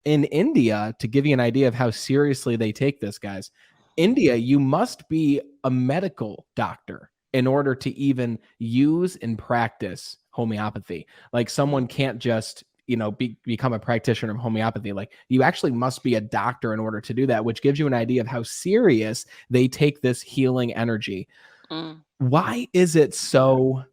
in India, to give you an idea of how seriously they take this, guys, India, you must be a medical doctor in order to even use and practice homeopathy. Like someone can't just, become a practitioner of homeopathy. Like you actually must be a doctor in order to do that, which gives you an idea of how serious they take this healing energy. Mm. Why is it so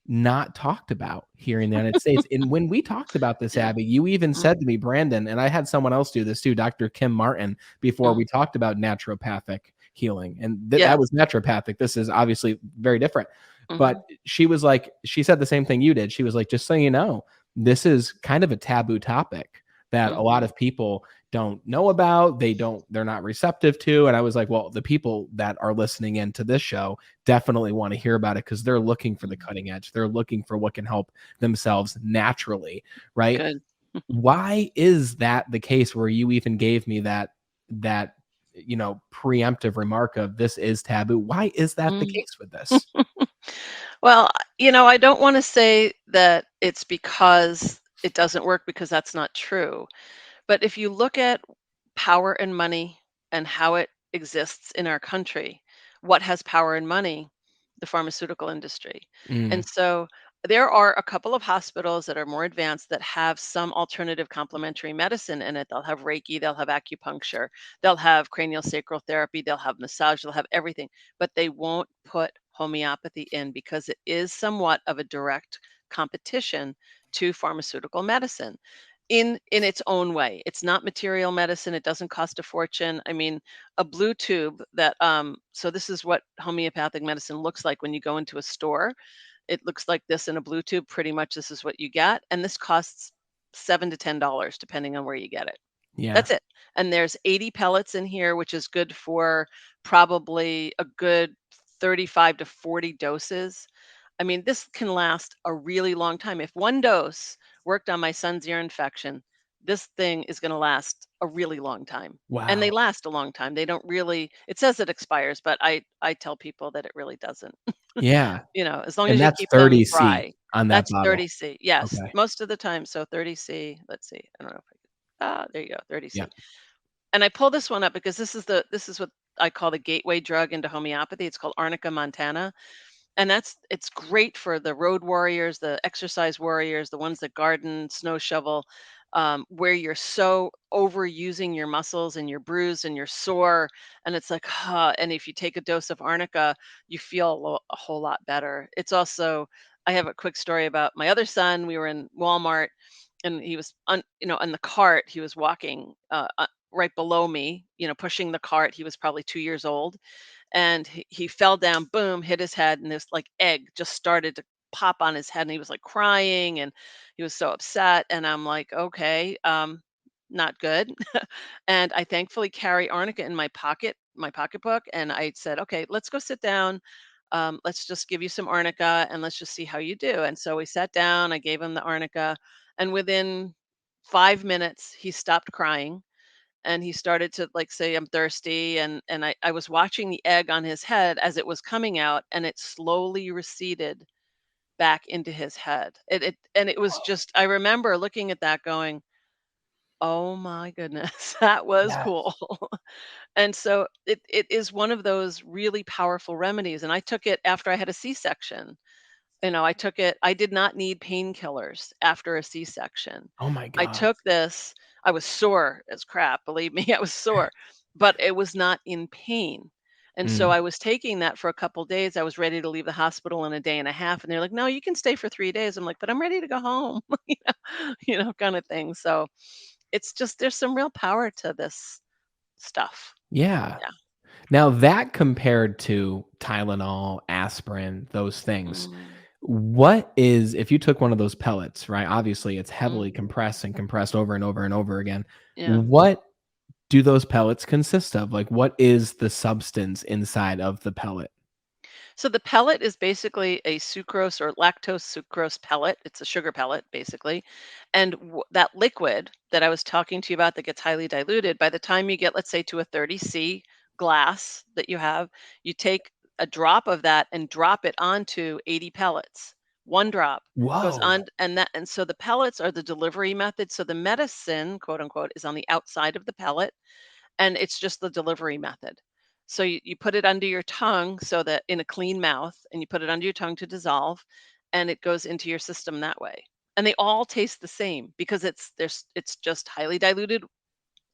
not talked about here in the United States? And when we talked about this, Yeah. Abby, you even Mm. said to me, Brandon, and I had someone else do this too, Dr. Kim Martin, before Mm. we talked about naturopathic healing. And that Yes. was naturopathic. This is obviously very different. But Mhm. she was like, she said the same thing you did. She was like, just so you know, this is kind of a taboo topic that a lot Mhm. of people don't know about. They're not receptive to. And I was like, well, the people that are listening into this show definitely want to hear about it because they're looking for the Mhm. cutting edge. They're looking for what can help themselves naturally, right? Good. Why is that the case where you even gave me that preemptive remark of this is taboo? Why is that the Mm. case with this? Well, I don't wanna say that it's because it doesn't work because that's not true. But if you look at power and money and how it exists in our country, what has power and money? The pharmaceutical industry. Mm, And so there are a couple of hospitals that are more advanced that have some alternative complementary medicine in it. They'll have Reiki, they'll have acupuncture, they'll have cranial sacral therapy, they'll have massage, they'll have everything, but they won't put homeopathy in because it is somewhat of a direct competition to pharmaceutical medicine in its own way. It's not material medicine. It doesn't cost a fortune. I mean, a blue tube that so this is what homeopathic medicine looks like when you go into a store. It looks like this in a blue tube. Pretty much this is what you get. And this costs $7 to $10 depending on where you get it. yeah. That's it. And there's 80 pellets in here, which is good for probably a good 35 to 40 doses. I mean, this can last a really long time. If one dose worked on my son's ear infection, this thing is going to last a really long time. And they Wow. last a long time. They don't really, it says it expires, but I tell people that it really doesn't. Yeah. As long as And you that's keep them 30C dry. on that That's bottle. 30C. Yes, Okay. most of the time. So 30C, let's see. I don't know if I could. There you go, Yeah. 30C. And I pull this one up because this is what I call the gateway drug into homeopathy. It's called Arnica montana, and it's great for the road warriors, the exercise warriors, the ones that garden, snow shovel, where you're so overusing your muscles and you're bruised and you're sore, and it's like, and if you take a dose of arnica, you feel a whole lot better. It's also, I have a quick story about my other son. We were in Walmart, and he was on the cart. He was walking right below me, pushing the cart. He was probably 2 years old, and he fell down, boom, hit his head, and this like egg just started to pop on his head, and he was like crying, and he was so upset. And I'm like, okay, not good. And I thankfully carry arnica in my pocketbook, and I said, okay, let's go sit down. Let's just give you some arnica and let's just see how you do. And so we sat down, I gave him the arnica, and within 5 minutes he stopped crying, and he started to like say, I'm thirsty. And I was watching the egg on his head as it was coming out, and it slowly receded back into his head. And it was just, I remember looking at that going, oh my goodness, that was Yeah. cool. And so it is one of those really powerful remedies. And I took it after I had a C-section. I took it, I did not need painkillers after a C-section. Oh my I gosh. took this, I was sore as crap, believe me, I was sore, but it was not in pain. And so Mm. I was taking that for a couple days. I was ready to leave the hospital in a day and a half. And they're like, no, you can stay for 3 days. I'm like, but I'm ready to go home, kind of thing. So it's just, there's some real power to this stuff. Yeah. Yeah. Now that compared to Tylenol, aspirin, those things, Mm, what is if you took one of those pellets, right? Obviously, it's mm, heavily compressed and compressed over and over and over again. yeah. What do those pellets consist of? Like, what is the substance inside of the pellet? So the pellet is basically a sucrose or lactose sucrose pellet. It's a sugar pellet, basically. And that liquid that I was talking to you about that gets highly diluted, by the time you get, let's say, to a 30C glass that you have, you take a drop of that and drop it onto 80 pellets. 1 drop goes Whoa. on, and so the pellets are the delivery method. So the medicine, quote unquote, is on the outside of the pellet, and it's just the delivery method. So you put it under your tongue so that in a clean mouth, and you put it under your tongue to dissolve, and it goes into your system that way. And they all taste the same because it's just highly diluted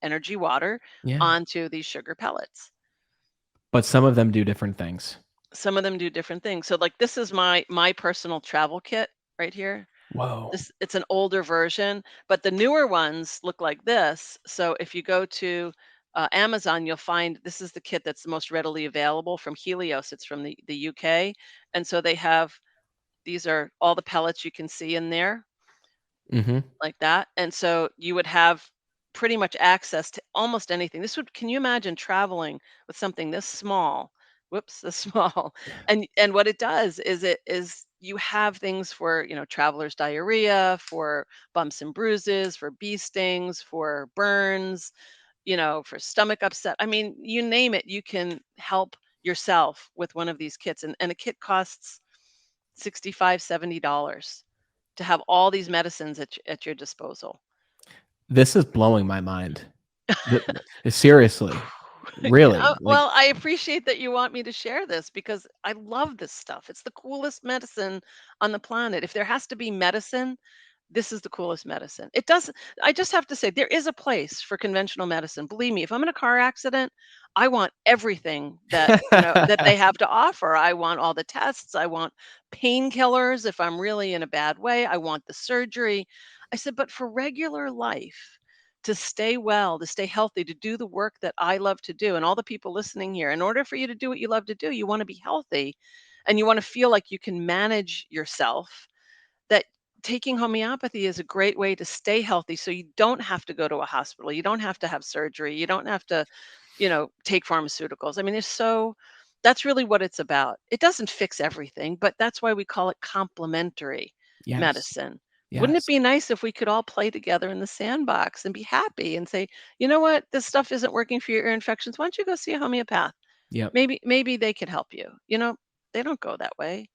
energy water Yeah. onto these sugar pellets. But some of them do different things. Some of them do different things. So like this is my personal travel kit right here. Whoa. This it's an older version, but the newer ones look like this. So if you go to Amazon, you'll find this is the kit that's the most readily available from Helios. It's from the UK, and so they have these are all the pellets you can see in there Hmm. like that, and so you would have pretty much access to almost anything. This would Can you imagine traveling with something this small? Whoops, this small. And what it does is it is you have things for, traveler's diarrhea, for bumps and bruises, for bee stings, for burns, for stomach upset. I mean, you name it, you can help yourself with one of these kits. And a kit costs 65, $70 to have all these medicines at your disposal. This is blowing my mind. Th- Seriously, really. Like, Well, I appreciate that you want me to share this because I love this stuff. It's the coolest medicine on the planet. If there has to be medicine, this is the coolest medicine. It does I just have to say there is a place for conventional medicine. Believe me, if I'm in a car accident, I want everything that they have to offer. I want all the tests. I want painkillers if I'm really in a bad way. I want the surgery. I said, but for regular life, to stay well, to stay healthy, to do the work that I love to do, and all the people listening here, in order for you to do what you love to do, you want to be healthy and you want to feel like you can manage yourself, that taking homeopathy is a great way to stay healthy so you don't have to go to a hospital. You don't have to have surgery. You don't have to, take pharmaceuticals. I mean, that's really what it's about. It doesn't fix everything, but that's why we call it complementary yes, medicine. Wouldn't it yes. be nice if we could all play together in the sandbox and be happy and say, you know what, this stuff isn't working for your ear infections. Why don't you go see a homeopath? Yep. Maybe they could help you. They don't go that way.